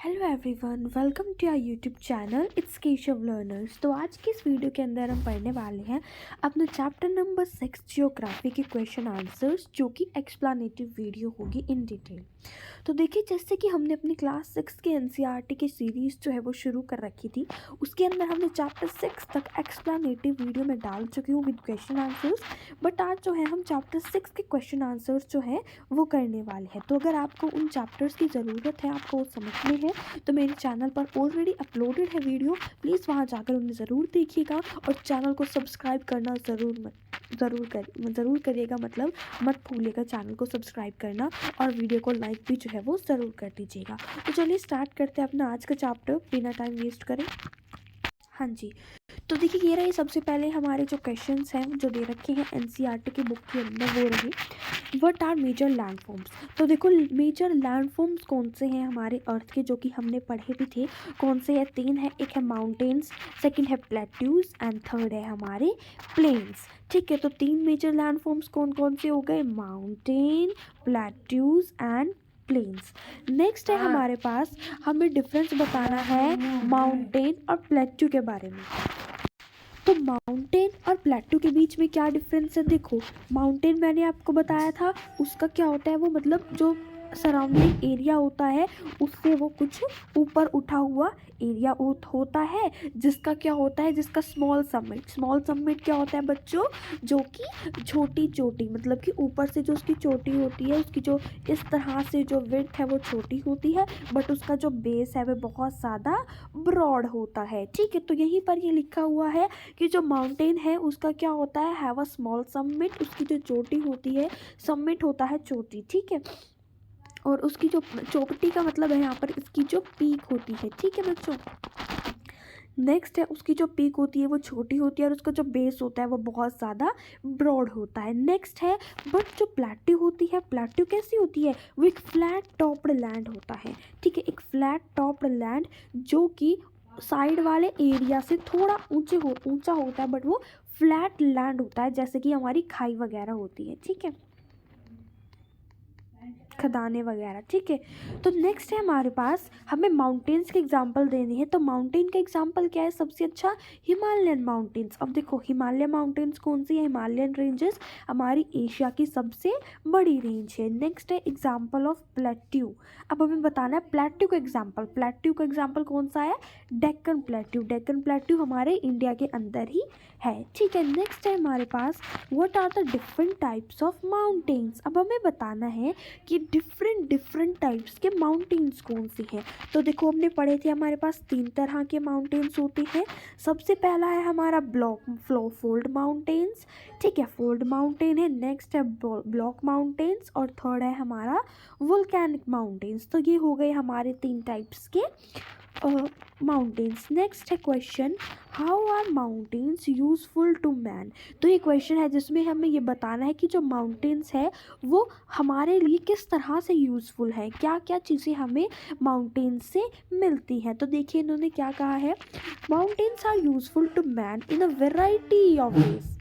Hello everyone, welcome to our YouTube channel it's Keshav Learners. तो आज की इस वीडियो के अंदर हम पढ़ने वाले हैं अपना चैप्टर नंबर 6 जियोग्राफी के क्वेश्चन आंसर्स, जो कि एक्सप्लेनेटिव वीडियो होगी इन डिटेल। तो देखिए, जैसे कि हमने अपनी क्लास 6 के एनसीईआरटी की सीरीज़ जो है वो शुरू कर रखी थी, उसके अंदर हमने चैप्टर 6 तक एक्सप्लेनेटिव वीडियो में डाल चुकी हूँ विद क्वेश्चन आंसर्स। बट आज जो है हम चैप्टर 6 के क्वेश्चन आंसर्स जो है वो करने वाले हैं। तो अगर आपको उन चैप्टर्स की ज़रूरत है, आपको वो समझने हैं, तो मेरे चैनल पर ऑलरेडी अपलोडेड है वीडियो, प्लीज़ वहाँ जाकर उन्हें ज़रूर देखिएगा और चैनल को सब्सक्राइब करना ज़रूर करिएगा, मतलब मत भूलिएगा चैनल को सब्सक्राइब करना, और वीडियो को लाइक भी जो है वो ज़रूर कर दीजिएगा। तो चलिए स्टार्ट करते हैं अपना आज का चैप्टर बिना टाइम वेस्ट करें। हाँ जी, तो देखिए ये रहे सबसे पहले हमारे जो क्वेश्चंस हैं जो दे रखे हैं एनसीईआरटी की बुक के अंदर, वो रहे व्हाट आर मेजर लैंडफॉर्म्स। तो देखो मेजर लैंडफॉर्म्स कौन से हैं हमारे अर्थ के, जो कि हमने पढ़े भी थे। कौन से हैं? 3 है। एक है माउंटेन्स, सेकंड है प्लेट्यूज एंड थर्ड है हमारे प्लेन्स। ठीक है, तो 3 मेजर लैंडफॉर्म्स कौन कौन से हो गए? Mountain, plateaus and plains. Next है हमारे पास, हमें डिफरेंस बताना है माउंटेन और प्लेट्यू के बारे में। तो माउंटेन और प्लेट्यू के बीच में क्या डिफरेंस है? देखो, माउंटेन मैंने आपको बताया था, उसका क्या होता है, वो मतलब जो सराउंडिंग एरिया होता है उससे वो कुछ ऊपर उठा हुआ एरिया होता है, जिसका क्या होता है, जिसका स्मॉल समिट क्या होता है बच्चों? जो कि छोटी चोटी, मतलब कि ऊपर से जो उसकी चोटी होती है, उसकी जो इस तरह से जो विड्थ है वो छोटी होती है, बट उसका जो बेस है वो बहुत ज़्यादा ब्रॉड होता है। ठीक है, तो यहीं पर ये लिखा हुआ है कि जो माउंटेन है उसका क्या होता है, हैव अ स्मॉल समिट, उसकी जो चोटी होती है, समिट होता है चोटी। ठीक है, और उसकी जो चोटी का मतलब है यहाँ पर इसकी जो पीक होती है। ठीक है बच्चों, नेक्स्ट है उसकी जो पीक होती है वो छोटी होती है और उसका जो बेस होता है वो बहुत ज़्यादा ब्रॉड होता है। नेक्स्ट है, बट जो प्लेट्यू होती है, प्लेट्यू कैसी होती है? वो एक फ्लैट टॉप्ड लैंड होता है। ठीक है, एक फ्लैट टॉप्ड लैंड जो कि साइड वाले एरिया से थोड़ा ऊंचा होता है, बट वो फ्लैट लैंड होता है, जैसे कि हमारी खाई वगैरह होती है। ठीक है, खदाने वगैरह। ठीक है, तो नेक्स्ट है हमारे पास, हमें माउंटेन्स के एग्जांपल देने हैं। तो माउंटेन का एग्जांपल क्या है सबसे अच्छा? Himalayan mountains. अब देखो हिमालय माउंटेन्स कौन सी है? हिमालयन रेंजेस हमारी एशिया की सबसे बड़ी रेंज है। नेक्स्ट है एग्जांपल ऑफ प्लेट्यू। अब हमें बताना है प्लेट्यू का एग्जांपल। प्लेट्यू का एग्जांपल कौन सा है? डेक्कन प्लेट्यू। डेक्कन प्लेट्यू हमारे इंडिया के अंदर ही है। ठीक है, नेक्स्ट है हमारे पास, what are the different types of mountains. अब हमें बताना है कि डिफरेंट टाइप्स के माउंटेन्स कौन से हैं। तो देखो हमने पढ़े थे हमारे पास 3 तरह के माउंटेन्स होते हैं। सबसे पहला है हमारा फोल्ड माउंटेन्स। ठीक है, फोल्ड माउंटेन है। नेक्स्ट है ब्लॉक माउंटेन्स और थर्ड है हमारा वोल्केनिक माउंटेन्स। तो ये हो गए हमारे 3 टाइप्स के माउंटेन्स। नेक्स्ट है question, how are mountains useful to man. तो ये क्वेश्चन है जिसमें हमें ये बताना है कि जो माउंटेन्स है वो हमारे लिए किस तरह से यूज़फुल है, क्या क्या चीज़ें हमें माउंटेन्स से मिलती हैं। तो देखिए इन्होंने क्या कहा है, mountains are useful to man in a variety of ways.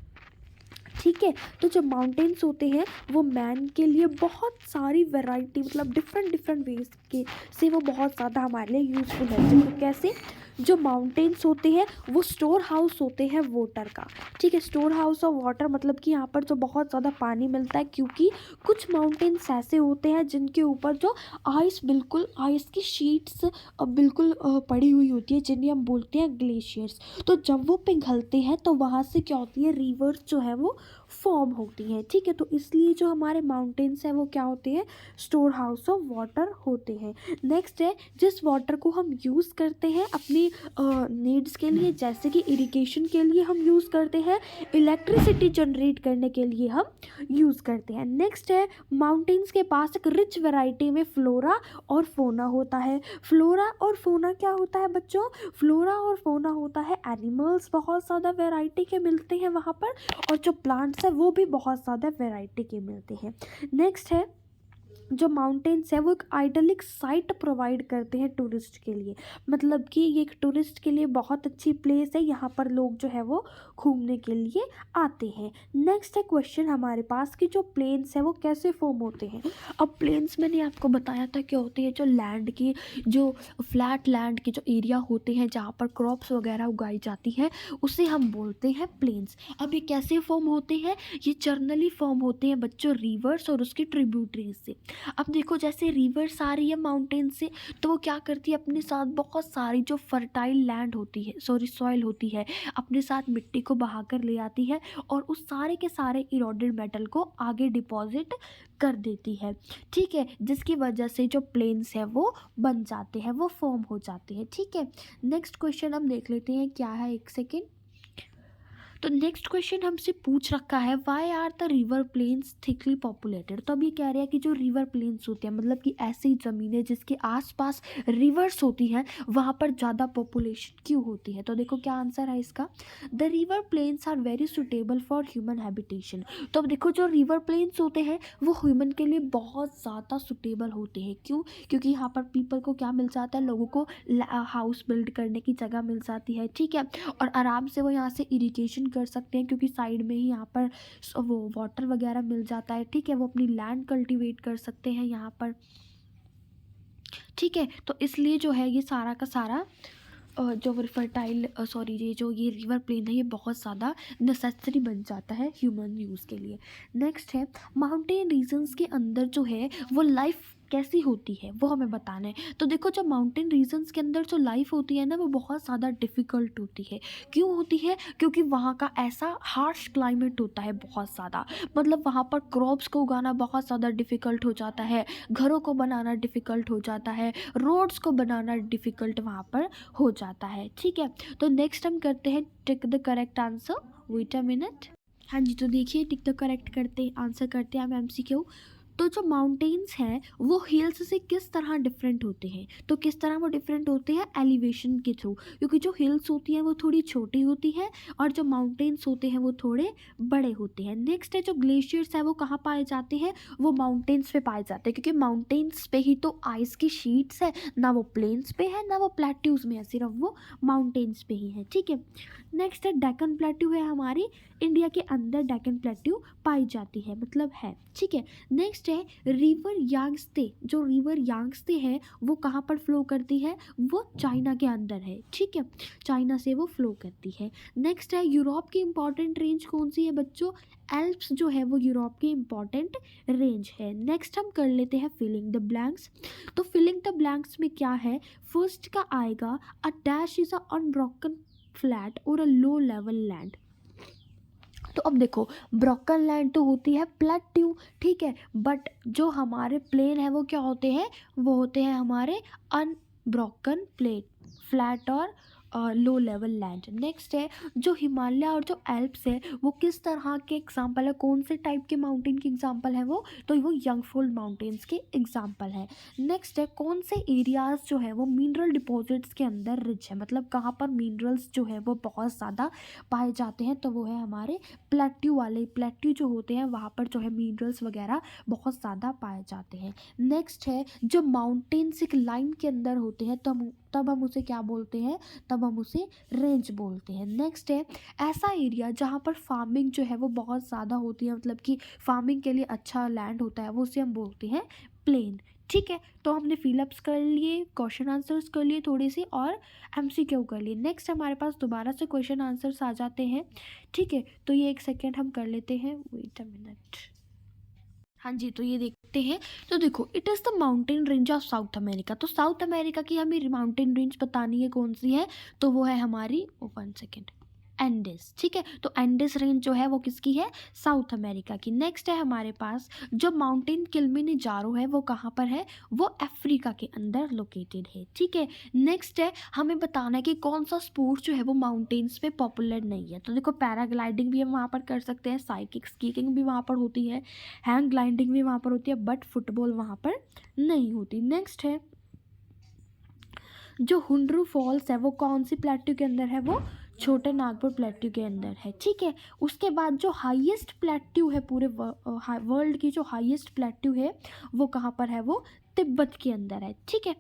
ठीक है, तो जो माउंटेन्स होते हैं वो मैन के लिए बहुत सारी वैरायटी, मतलब डिफरेंट वेज के से वो बहुत ज़्यादा हमारे लिए यूज़फुल है। देखो कैसे, जो माउंटेन्स होते हैं वो स्टोर हाउस होते हैं वाटर का। ठीक है, स्टोर हाउस ऑफ वाटर, मतलब कि यहाँ पर जो बहुत ज़्यादा पानी मिलता है, क्योंकि कुछ माउंटेन्स ऐसे होते हैं जिनके ऊपर जो आइस की शीट्स बिल्कुल पड़ी हुई होती है, जिन्हें हम बोलते हैं ग्लेशियर्स। तो जब वो पिघलते हैं तो वहाँ से क्या होती है, रिवर्स जो है वो फॉर्म होती हैं। ठीक है, तो इसलिए जो हमारे माउंटेन्स हैं वो क्या होते हैं, स्टोर हाउस ऑफ वाटर होते हैं। नेक्स्ट है, जिस वाटर को हम यूज़ करते हैं अपनी नीड्स के लिए, जैसे कि इरिगेशन के लिए हम यूज़ करते हैं, इलेक्ट्रिसिटी जनरेट करने के लिए हम यूज़ करते हैं। नेक्स्ट है, माउंटेन्स के पास एक रिच वैरायटी में फ्लोरा और फोना होता है। फ्लोरा और फोना क्या होता है बच्चों? फ्लोरा और फोना होता है एनिमल्स, बहुत ज़्यादा वैरायटी के मिलते हैं वहाँ पर, और जो प्लांट्स है वो भी बहुत ज़्यादा वैरायटी के मिलते हैं। नेक्स्ट है, जो माउंटेन्स है वो एक आइडलिक साइट प्रोवाइड करते हैं टूरिस्ट के लिए, मतलब कि ये एक टूरिस्ट के लिए बहुत अच्छी प्लेस है, यहाँ पर लोग जो है वो घूमने के लिए आते हैं। नेक्स्ट है क्वेश्चन हमारे पास कि जो प्लेन्स है वो कैसे फॉर्म होते हैं। अब प्लेन्स मैंने आपको बताया था क्या होते हैं, जो लैंड की, जो फ्लैट लैंड के जो एरिया होते हैं जहाँ पर क्रॉप्स वगैरह उगाई जाती है उसे हम बोलते हैं प्लेन्स। अब ये कैसे फॉर्म होते हैं, ये जर्नली फॉर्म होते हैं बच्चों रिवर्स और उसकी ट्रिब्यूटरीज से। अब देखो जैसे रिवर्स आ रही है माउंटेन से तो वो क्या करती है, अपने साथ बहुत सारी जो फर्टाइल लैंड होती है, सॉरी सॉइल होती है, अपने साथ मिट्टी को बहा कर ले आती है और उस सारे के सारे इरोडेड मेटल को आगे डिपॉजिट कर देती है। ठीक है, जिसकी वजह से जो प्लेन्स है वो बन जाते हैं, वो फॉर्म हो जाते हैं। ठीक है, नेक्स्ट क्वेश्चन हम देख लेते हैं क्या है, एक सेकेंड। तो नेक्स्ट क्वेश्चन हमसे पूछ रखा है why are the river plains thickly populated. तो अब ये कह रहे हैं कि जो रिवर प्लेन्स होते हैं, मतलब कि ऐसी ज़मीनें जिसके आसपास रिवर्स होती हैं वहाँ पर ज़्यादा पॉपुलेशन क्यों होती है। तो देखो क्या आंसर है इसका, the river plains are very suitable for human habitation. तो अब देखो जो रिवर प्लेन्स होते हैं वो ह्यूमन के लिए बहुत ज़्यादा सुटेबल होते हैं। क्यों, क्योंकि यहाँ पर पीपल को क्या मिल जाता है, लोगों को हाउस बिल्ड करने की जगह मिल जाती है। ठीक है, और आराम से वो यहाँ से इरिगेशन कर सकते हैं क्योंकि साइड में ही यहाँ पर वो वाटर वगैरह मिल जाता है। ठीक है, वो अपनी लैंड कल्टीवेट कर सकते हैं यहाँ पर। ठीक है, तो इसलिए जो है ये सारा का सारा जो फर्टाइल सॉरी ये जो ये रिवर प्लेन है ये बहुत ज़्यादा नेसेसरी बन जाता है ह्यूमन यूज़ के लिए। नेक्स्ट है माउंटेन रीजन्स के अंदर जो है वो लाइफ कैसी होती है वो हमें बताना है। तो देखो जो माउंटेन रीजन्स के अंदर जो लाइफ होती है ना वो बहुत ज़्यादा डिफ़िकल्ट होती है। क्यों होती है, क्योंकि वहाँ का ऐसा हार्श क्लाइमेट होता है बहुत ज़्यादा, मतलब वहाँ पर क्रॉप्स को उगाना बहुत ज़्यादा डिफ़िकल्ट हो जाता है, घरों को बनाना डिफ़िकल्ट हो जाता है, रोड्स को बनाना डिफ़िकल्ट वहाँ पर हो जाता है। ठीक है, तो नेक्स्ट हम करते हैं tick the correct answer, wait a minute. हाँ जी, तो देखिए टिक द करेक्ट करते आंसर करते हैं हम MCQ। तो जो माउंटेन्स हैं वो हिल्स से किस तरह डिफरेंट होते हैं, तो किस तरह वो डिफरेंट होते हैं, एलिवेशन के थ्रू, क्योंकि जो हिल्स होती हैं वो थोड़ी छोटी होती है और जो माउंटेन्स होते हैं वो थोड़े बड़े होते हैं। नेक्स्ट है जो ग्लेशियर्स है वो कहाँ पाए जाते हैं, वो माउंटेन्स पे पाए जाते हैं, क्योंकि माउंटेन्स पे ही तो आइस की शीट्स है, ना वो प्लेन्स पे है ना वो प्लेट्यूज में है, सिर्फ वो माउंटेन्स पे ही है। ठीक है, नेक्स्ट है डेक्कन प्लेट्यू है हमारी इंडिया के अंदर, डेक्कन प्लेट्यू पाई जाती है, मतलब है। ठीक है, नेक्स्ट है रिवर यांगत्से, जो रिवर यांगत्से है वो कहाँ पर फ्लो करती है, वो चाइना के अंदर है। ठीक है, चाइना से वो फ्लो करती है। नेक्स्ट है यूरोप की इंपॉर्टेंट रेंज कौन सी है बच्चों, एल्प्स जो है वो यूरोप की इंपॉर्टेंट रेंज है। नेक्स्ट हम कर लेते हैं फिलिंग द ब्लैंक्स। तो फिलिंग द ब्लैंक्स में क्या है, फर्स्ट का आएगा a dash is a unbroken flat और अ लो लेवल लैंड। तो अब देखो ब्रोकन लैंड तो होती है प्लेट्यू, ठीक है, बट जो हमारे प्लेन है वो क्या होते हैं, वो होते हैं हमारे अनब्रोकन प्लेट फ्लैट और लो लेवल लैंड। नेक्स्ट है जो हिमालय और जो एल्प्स है वो किस तरह के एग्जाम्पल है, कौन से टाइप के माउंटेन की एग्जाम्पल है वो, तो वो यंगफोल्ड माउंटेन्स के एग्जाम्पल है। नेक्स्ट है कौन से एरियाज जो है वो मिनरल डिपॉजिट्स के अंदर रिच है, मतलब कहाँ पर मिनरल्स जो है वो बहुत ज़्यादा पाए जाते हैं, तो वो है हमारे प्लेट्यू वाले, प्लेट्यू जो होते हैं वहाँ पर जो है मिनरल्स वगैरह बहुत ज़्यादा पाए जाते हैं। नेक्स्ट है जो माउंटेन्स एक लाइन के अंदर होते हैं तो तब हम उसे क्या बोलते हैं, तब हम उसे रेंज बोलते हैं। नेक्स्ट है ऐसा एरिया जहाँ पर फार्मिंग जो है वो बहुत ज़्यादा होती है, मतलब कि फार्मिंग के लिए अच्छा लैंड होता है, वो उसे हम बोलते हैं प्लेन। ठीक है, तो हमने फिलअप्स कर लिए, क्वेश्चन आंसर्स कर लिए थोड़ी सी और MCQ कर लिए। नेक्स्ट हमारे पास दोबारा से क्वेश्चन आंसर्स आ जाते हैं। ठीक है, तो ये एक सेकेंड हम कर लेते हैं, वेट अ मिनट। हाँ जी, तो ये देखते हैं। तो देखो it is the mountain range of south America. तो साउथ अमेरिका की हमें माउंटेन रेंज बतानी है कौन सी है, तो वो है हमारी 1 सेकेंड एंडेस। ठीक है, तो एंडेस रेंज जो है वो किसकी है, साउथ अमेरिका की। नेक्स्ट है हमारे पास जो माउंटेन किलिमंजारो है वो कहाँ पर है, वो अफ्रीका के अंदर लोकेटेड है। ठीक है, नेक्स्ट है हमें बताना है कि कौन सा स्पोर्ट जो है वो माउंटेन्स पे पॉपुलर नहीं है। तो देखो पैराग्लाइडिंग भी हम वहाँ पर कर सकते हैं, साइकिक स्कीइंग भी वहाँ पर होती है, हैंग ग्लाइडिंग भी वहाँ पर होती है, बट फुटबॉल वहाँ पर नहीं होती। नेक्स्ट है जो हुंड्रू फॉल्स है वो कौन सी प्लेट्यू के अंदर है, वो छोटे नागपुर प्लेट्यू के अंदर है, ठीक है। उसके बाद जो हाईएस्ट प्लेट्यू है पूरे वर्ल्ड की, जो हाईएस्ट प्लेट्यू है वो कहाँ पर है, वो तिब्बत के अंदर है, ठीक है।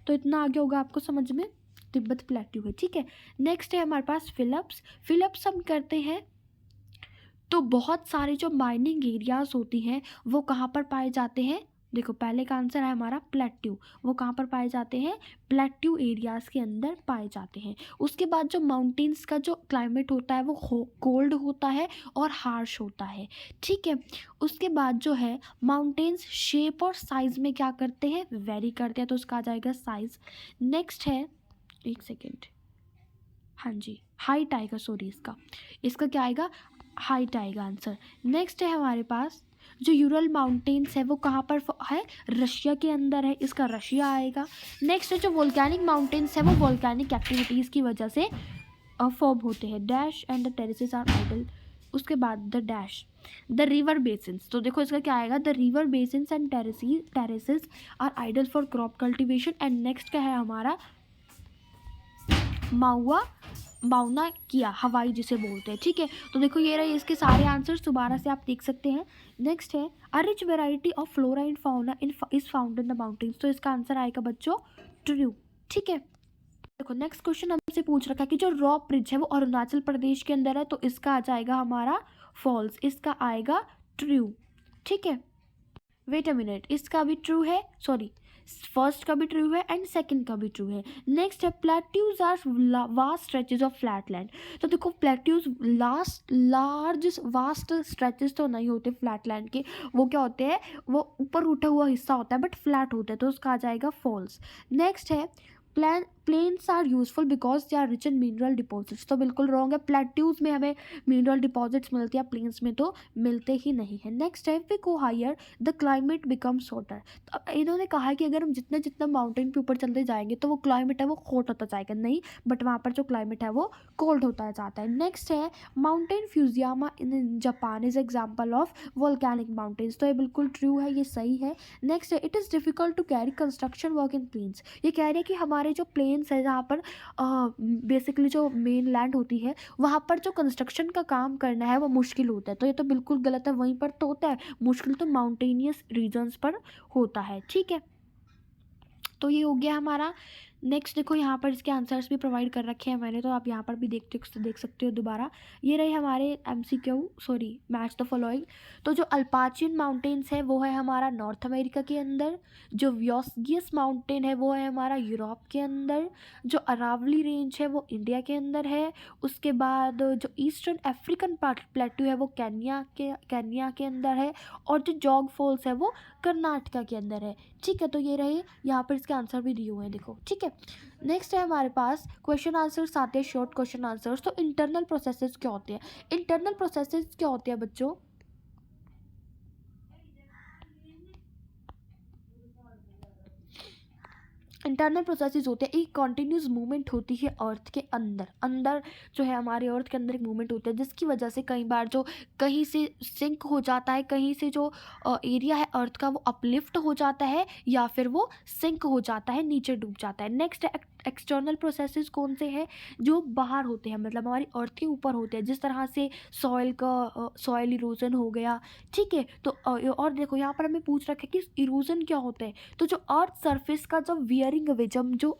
तो इतना आगे होगा आपको समझ में, तिब्बत प्लेट्यू है, ठीक है। नेक्स्ट है हमारे पास फिलिप्स। फिलिप्स हम करते हैं तो बहुत सारे जो माइनिंग एरियाज होती हैं वो कहाँ पर पाए जाते हैं। देखो पहले का आंसर है हमारा प्लेट्यू, वो कहाँ पर पाए जाते हैं, प्लेट्यू एरियाज के अंदर पाए जाते हैं। उसके बाद जो माउंटेन्स का जो क्लाइमेट होता है वो कोल्ड होता है और हार्श होता है, ठीक है। उसके बाद जो है माउंटेन्स शेप और साइज में क्या करते हैं, वेरी करते हैं, तो उसका आ जाएगा साइज। नेक्स्ट है, एक सेकेंड, हाँ जी हाइट आएगा, सॉरी इसका क्या आएगा, हाइट आएगा आंसर। नेक्स्ट है हमारे पास जो यूरल माउंटेन्स है वो कहाँ पर है, रशिया के अंदर है, इसका रशिया आएगा। नेक्स्ट है जो वोल्केनिक माउंटेन्स है वो वोल्केनिक एक्टिविटीज़ की वजह से फॉर्म होते हैं, dash and the terraces are ideal. उसके बाद the dash the river basins, तो देखो इसका क्या आएगा, the river basins and terraces are ideal for crop cultivation. And next क्या है हमारा, माउना किया, हवाई जिसे बोलते हैं, ठीक है। तो देखो ये रहे इसके सारे आंसर्स, दोबारा से आप देख सकते हैं। नेक्स्ट है a rich variety of flora and fauna is found in the mountains, तो इसका आंसर आएगा बच्चों ट्रू, ठीक है। देखो नेक्स्ट क्वेश्चन हमसे पूछ रखा है कि जो रॉक ब्रिज है वो अरुणाचल प्रदेश के अंदर है, तो इसका आ जाएगा हमारा फॉल्स, इसका आएगा ट्रू, ठीक है। वेट अ मिनट, इसका भी ट्रू है, सॉरी फर्स्ट का भी ट्रू है एंड सेकंड का भी ट्रू है। नेक्स्ट है plateaus are vast stretches of flat land, तो देखो प्लेट्यूज लार्ज वास्ट स्ट्रेचेज तो नहीं होते फ्लैट लैंड के, वो क्या होते हैं, वो ऊपर उठा हुआ हिस्सा होता है बट फ्लैट होता है, तो उसका आ जाएगा फॉल्स। नेक्स्ट है plains are useful because they are rich in mineral deposits, तो बिल्कुल रॉन्ग है, प्लेट्यूज में हमें मिनरल डिपॉजिट्स मिलती है, प्लेन्स में तो मिलते ही नहीं है। नेक्स्ट है we go higher the climate becomes hotter, तो इन्होंने कहा है कि अगर हम जितना जितना माउंटेन के ऊपर चलते जाएंगे तो वो क्लाइमेट है वो हॉट होता जाएगा, नहीं बट वहाँ पर जो क्लाइमेट है वो कोल्ड होता जाता है। नेक्स्ट है mountain Fujiyama in Japan is example of volcanic mountains, तो ये बिल्कुल ट्रू है, ये सही है। नेक्स्ट है it is difficult to carry construction work in plains, ये कह रहे हैं कि हमारे जो प्लेन्स है जहाँ पर बेसिकली जो मेन लैंड होती है वहाँ पर जो कंस्ट्रक्शन का काम करना है वो मुश्किल होता है, तो ये तो बिल्कुल गलत है, वहीं पर तो होता है मुश्किल, तो माउंटेनियस रीजन्स पर होता है, ठीक है। तो ये हो गया हमारा। नेक्स्ट देखो यहाँ पर इसके आंसर्स भी प्रोवाइड कर रखे हैं मैंने, तो आप यहाँ पर भी देख सकते हो दोबारा। ये रहे हमारे MCQ, sorry match the following. तो जो अल्पाचियन माउंटेन्स है वो है हमारा नॉर्थ अमेरिका के अंदर, जो व्योसगियस माउंटेन है वो है हमारा यूरोप के अंदर, जो अरावली रेंज है वो इंडिया के अंदर है, उसके बाद जो ईस्टर्न अफ्रीकन प्लेट्यू है वो केन्या के अंदर है, और जो जॉग फॉल्स है वो कर्नाटका के अंदर है, ठीक है। तो ये रहे, यहाँ पर इसके आंसर भी दिए हुए हैं देखो, ठीक है। नेक्स्ट है हमारे पास क्वेश्चन आंसर्स आते हैं, शॉर्ट क्वेश्चन आंसर्स। तो इंटरनल प्रोसेसेस क्या होते हैं, इंटरनल प्रोसेसेस क्या होते हैं बच्चों, इंटरनल प्रोसेसेस होते हैं, एक कॉन्टिन्यूस मूवमेंट होती है अर्थ के अंदर जो है हमारे अर्थ के अंदर एक मूवमेंट होता है, जिसकी वजह से कई बार जो कहीं से सिंक हो जाता है, कहीं से जो एरिया है अर्थ का वो अपलिफ्ट हो जाता है या फिर वो सिंक हो जाता है, नीचे डूब जाता है। नेक्स्ट एक्सटर्नल प्रोसेसेस कौन से हैं, जो बाहर होते हैं, मतलब हमारी अर्थ के ऊपर होते हैं, जिस तरह से सॉइल इरोजन हो गया, ठीक है। तो और देखो यहाँ पर हमें पूछ रखा है कि इरोजन क्या होता है, तो जो अर्थ सरफेस का जो वियरिंग विजम, जो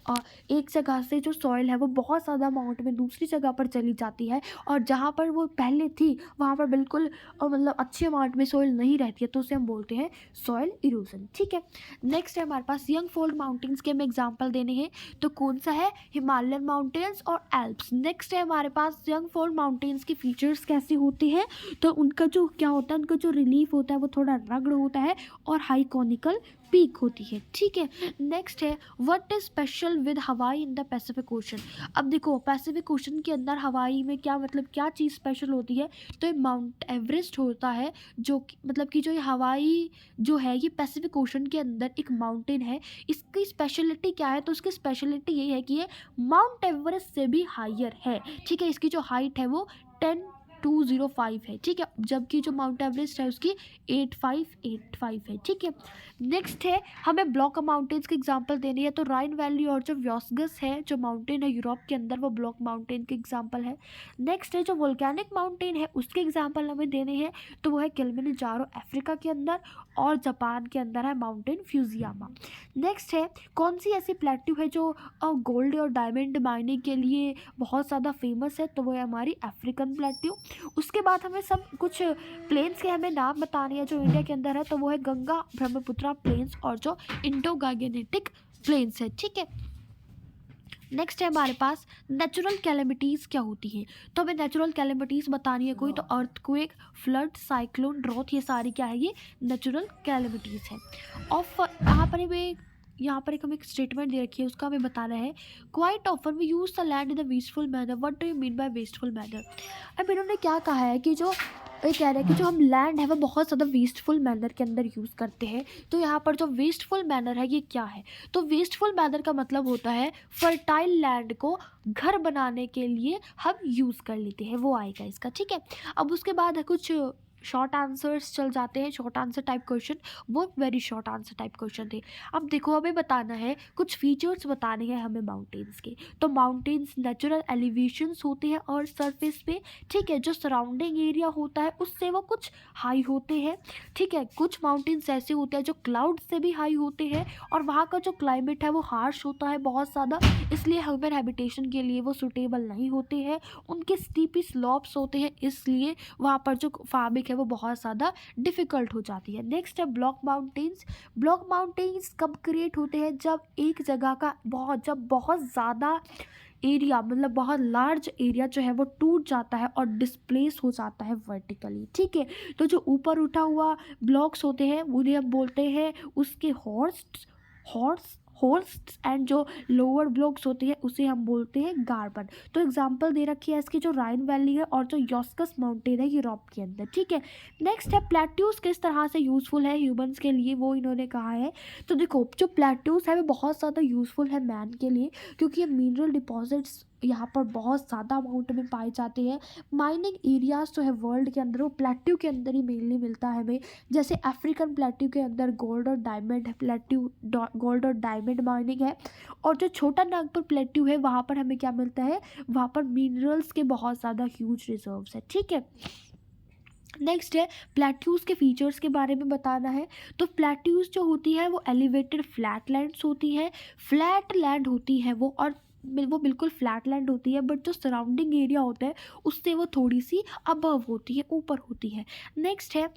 एक जगह से जो सॉइल है वो बहुत ज़्यादा अमाउंट में दूसरी जगह पर चली जाती है, और जहाँ पर वो पहले थी वहाँ पर बिल्कुल मतलब अच्छे अमाउंट में सॉइल नहीं रहती है, तो उसे हम बोलते हैं सॉइल इरोजन, ठीक है। नेक्स्ट है हमारे पास यंग फोल्ड माउंटेन्स के हमें एग्जाम्पल देने हैं, तो कौन सा है, हिमालयन माउंटेन्स और एल्प्स। नेक्स्ट है हमारे पास यंग फोल्ड माउंटेन्स की फीचर्स कैसी होती है, तो उनका जो क्या होता है, उनका जो रिलीफ होता है वो थोड़ा रग्ड होता है और हाई कॉनिकल पीक होती है, ठीक है। नेक्स्ट है व्हाट इज स्पेशल विद हवाई इन द पैसिफिक ओशन। अब देखो पैसिफिक ओशन के अंदर हवाई में क्या मतलब क्या चीज़ स्पेशल होती है, तो ये माउंट एवरेस्ट होता है, जो मतलब कि जो ये हवाई जो है ये पैसिफिक ओशन के अंदर एक माउंटेन है। इसकी स्पेशलिटी क्या है, तो उसकी स्पेशलिटी यही है कि ये माउंट एवरेस्ट से भी हायर है, ठीक है। इसकी जो हाइट है वो 10 205 है, ठीक है, जबकि जो माउंट एवरेस्ट है उसकी 8585 है, ठीक है। नेक्स्ट है हमें ब्लॉक माउंटेन्स के एग्जांपल देनी है, तो राइन वैली और जो व्योसगस है जो माउंटेन है यूरोप के अंदर, वो ब्लॉक माउंटेन के एग्जांपल है। नेक्स्ट है जो वोल्केनिक माउंटेन है उसके एग्जांपल हमें देने हैं, तो वो है किलिमंजारो अफ्रीका के अंदर, और जापान के अंदर है माउंटेन फ्यूजियामा। नेक्स्ट है कौन सी ऐसी प्लेट्यू है जो गोल्ड और डायमंड माइनिंग के लिए बहुत ज़्यादा फेमस है, तो वो है हमारी अफ्रीकन प्लेट्यू। उसके बाद हमें सब कुछ प्लेन्स के हमें नाम बताने हैं जो इंडिया के अंदर है, तो वो है गंगा ब्रह्मपुत्रा प्लेन्स और जो इंडो गांगेनेटिक प्लेन्स है, ठीक है। नेक्स्ट है हमारे पास नेचुरल कैलेमिटीज़ क्या होती हैं, तो हमें नेचुरल कैलेमिटीज़ बतानी है कोई, तो अर्थक्वेक, फ्लड, साइक्लोन, ड्रॉथ, ये सारी क्या है, ये नेचुरल कैलेमिटीज़ है। और यहाँ पर हमें एक स्टेटमेंट दे रखी है, उसका हमें बताना है, quite often we use the land in the wasteful manner, what do you mean by wasteful manner. अब इन्होंने क्या कहा है कि जो ये कह रहे हैं कि जो हम लैंड है वो बहुत ज़्यादा वेस्टफुल मैनर के अंदर यूज़ करते हैं। तो यहाँ पर जो वेस्टफुल मैनर है ये क्या है, तो वेस्टफुल मैनर का मतलब होता है फर्टाइल लैंड को घर बनाने के लिए हम यूज़ कर लेते हैं, वो आएगा इसका, ठीक है। अब उसके बाद है कुछ शॉर्ट आंसर्स चल जाते हैं, शॉर्ट आंसर टाइप क्वेश्चन, वो very short answer type question थे। अब देखो हमें बताना है, कुछ फीचर्स बताने हैं हमें माउंटेन्स के, तो माउंटेन्स नेचुरल एलिवेशंस होते हैं और सरफेस पे, ठीक है, जो सराउंडिंग एरिया होता है उससे वो कुछ हाई होते हैं, ठीक है। कुछ माउंटेन्स ऐसे होते हैं जो क्लाउड से भी हाई होते हैं, और वहाँ का जो क्लाइमेट है वो हार्श होता है बहुत ज़्यादा, इसलिए ह्यूमन हैबिटेशन के लिए वो सूटेबल नहीं होते हैं। उनके स्टीपी स्लॉप्स होते हैं, इसलिए वहाँ पर जो फार्मिंग है वो बहुत ज़्यादा डिफ़िकल्ट हो जाती है। नेक्स्ट है ब्लॉक माउंटेन्स। ब्लॉक माउंटेन्स कब क्रिएट होते हैं, जब एक जगह का बहुत ज़्यादा एरिया, मतलब बहुत लार्ज एरिया जो है वो टूट जाता है और डिस्प्लेस हो जाता है वर्टिकली, ठीक है। तो जो ऊपर उठा हुआ ब्लॉक्स होते हैं उन्हें हम बोलते हैं उसके होर्स्ट एंड जो लोअर ब्लॉक्स होते हैं उसे हम बोलते हैं गार्बन। तो एग्जांपल दे रखी है इसकी, जो राइन वैली है और जो योस्कस माउंटेन है यूरोप के अंदर, ठीक है। नेक्स्ट है प्लेट्यूज किस तरह से यूज़फुल है ह्यूमंस के लिए, वो इन्होंने कहा है। तो देखो जो प्लेट्यूज है वो बहुत ज़्यादा यूज़फुल है मैन के लिए, क्योंकि ये मिनरल डिपॉजिट्स यहाँ पर बहुत ज़्यादा अमाउंट में पाए जाते हैं। माइनिंग एरियाज जो है वर्ल्ड के अंदर वो प्लेट्यू के अंदर ही मेनली मिलता है हमें, जैसे अफ्रीकन प्लेट्यू के अंदर गोल्ड और डायमंड प्लेट्यू, गोल्ड और डायमंड माइनिंग है। और जो छोटा नागपुर प्लेट्यू है वहाँ पर हमें क्या मिलता है, वहाँ पर मिनरल्स के बहुत ज़्यादा ह्यूज रिजर्व्स है, ठीक है। नेक्स्ट है प्लेट्यूज़ के फीचर्स के बारे में बताना है, तो प्लेट्यूज़ जो होती है वो एलिवेटेड फ्लैट लैंड्स होती है, फ्लैट लैंड होती है वो बिल्कुल फ्लैट लैंड होती है, बट जो सराउंडिंग एरिया होता है उससे वो थोड़ी सी अबव होती है, ऊपर होती है। नेक्स्ट है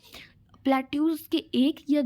प्लेट्यूज के एक या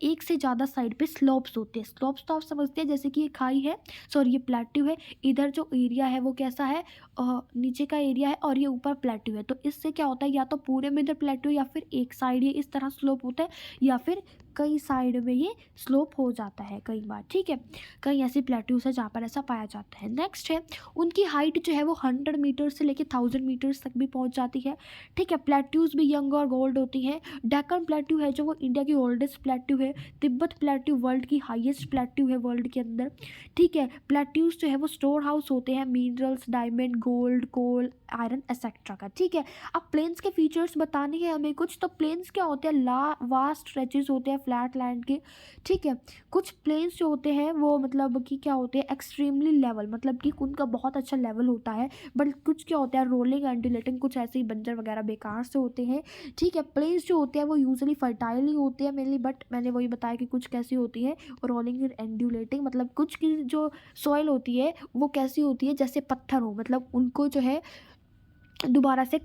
एक से ज़्यादा साइड पे स्लोप्स होते हैं। स्लोप्स तो आप समझते हैं, जैसे कि ये खाई है, सॉरी ये प्लेट्यू है, इधर जो एरिया है वो कैसा है, नीचे का एरिया है और ये ऊपर प्लेट्यू है। तो इससे क्या होता है, या तो पूरे में इधर प्लेट्यू या फिर एक साइड ये इस तरह स्लोप होता है, या फिर कई साइड में ये स्लोप हो जाता है कई बार, ठीक है। कई ऐसी प्लेट्यूज है जहाँ पर ऐसा पाया जाता है। नेक्स्ट है उनकी हाइट जो है वो 100 मीटर से लेकर 1000 मीटर्स तक भी पहुँच जाती है, ठीक है। प्लेट्यूज भी यंग और गोल्ड होती हैं। डेक्कन प्लेट्यू है जो वो इंडिया की ओल्डेस्ट प्लेट्यू है। तिब्बत प्लेट्यू वर्ल्ड की हाईएस्ट प्लेट्यू है वर्ल्ड के अंदर, ठीक है। प्लेट्यूज जो है वो स्टोर हाउस होते हैं मिनरल्स, डायमंड, गोल्ड, कोल, आयरन एक्सेट्रा का, ठीक है। अब प्लेन्स के फीचर्स बताने हैं हमें कुछ, तो प्लेन्स क्या होते हैं, वास्ट स्ट्रेचेस होते हैं फ्लैट लैंड के, ठीक है। कुछ प्लेन्स जो होते हैं वो मतलब कि क्या होते हैं, एक्सट्रीमली लेवल, मतलब कि उनका बहुत अच्छा लेवल होता है, बट कुछ क्या होता है रोलिंग एंडुलेटिंग, कुछ ऐसे ही बंजर वगैरह बेकार से होते हैं, ठीक है। प्लेन्स जो होते हैं वो यूजुअली फर्टाइल ही होते हैं मेनली, बट मैंने वही बताया कि कुछ कैसी होती है रोलिंग एंड एंडुलेटिंग, मतलब कुछ की जो सॉइल होती है वो कैसी होती है जैसे पत्थर हो, मतलब उनको जो है दोबारा से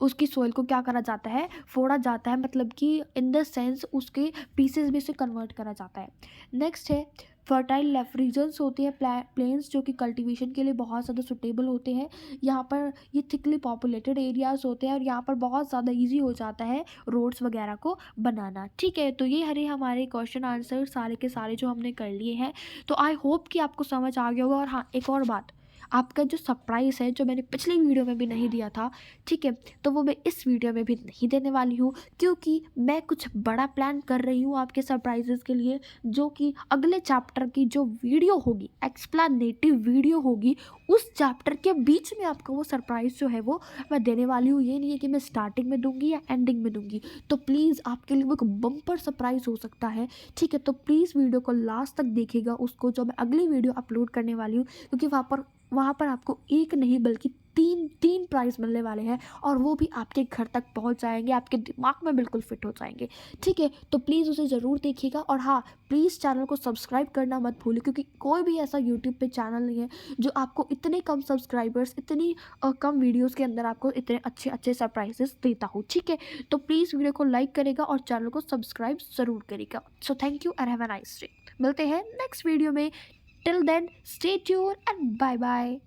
उसकी सोइल को क्या करा जाता है, फोड़ा जाता है, मतलब कि इन द सेंस उसके पीसेस में से कन्वर्ट करा जाता है। नेक्स्ट है फर्टाइल रीजन्स होती है प्लेन्स जो कि कल्टीवेशन के लिए बहुत ज़्यादा सुटेबल होते हैं। यहाँ पर ये थिकली पॉपुलेटेड एरियाज़ होते हैं और यहाँ पर बहुत ज़्यादा इजी हो जाता है रोड्स वगैरह को बनाना, ठीक है। तो ये हमारे क्वेश्चन आंसर सारे के सारे जो हमने कर लिए हैं, तो आई होप कि आपको समझ आ गया होगा। और हाँ, एक और बात, आपका जो सरप्राइज़ है जो मैंने पिछली वीडियो में भी नहीं दिया था, ठीक है, तो वो मैं इस वीडियो में भी नहीं देने वाली हूँ, क्योंकि मैं कुछ बड़ा प्लान कर रही हूँ आपके सरप्राइजेस के लिए, जो कि अगले चैप्टर की जो वीडियो होगी, एक्सप्लेनेटिव वीडियो होगी, उस चैप्टर के बीच में आपको वो सरप्राइज़ जो है वो मैं देने वाली हूँ। ये नहीं है कि मैं स्टार्टिंग में दूंगी या एंडिंग में दूंगी। तो प्लीज़ आपके लिए वो एक बम्पर सरप्राइज़ हो सकता है, ठीक है। तो प्लीज़ वीडियो को लास्ट तक देखिएगा, उसको जो मैं अगली वीडियो अपलोड करने वाली हूँ, क्योंकि वहाँ पर आपको एक नहीं बल्कि तीन प्राइज़ मिलने वाले हैं, और वो भी आपके घर तक पहुँच जाएंगे, आपके दिमाग में बिल्कुल फिट हो जाएंगे, ठीक है। तो प्लीज़ उसे ज़रूर देखिएगा, और हाँ, प्लीज़ चैनल को सब्सक्राइब करना मत भूलिए, क्योंकि कोई भी ऐसा यूट्यूब पे चैनल नहीं है जो आपको इतने कम सब्सक्राइबर्स, इतनी कम वीडियोज़ के अंदर आपको इतने अच्छे अच्छे सरप्राइजेस देता हूँ, ठीक है। तो प्लीज़ वीडियो को लाइक करेगा और चैनल को सब्सक्राइब ज़रूर करेगा। So thank you and have a nice day. मिलते हैं नेक्स्ट वीडियो में। Till then stay tune and bye bye.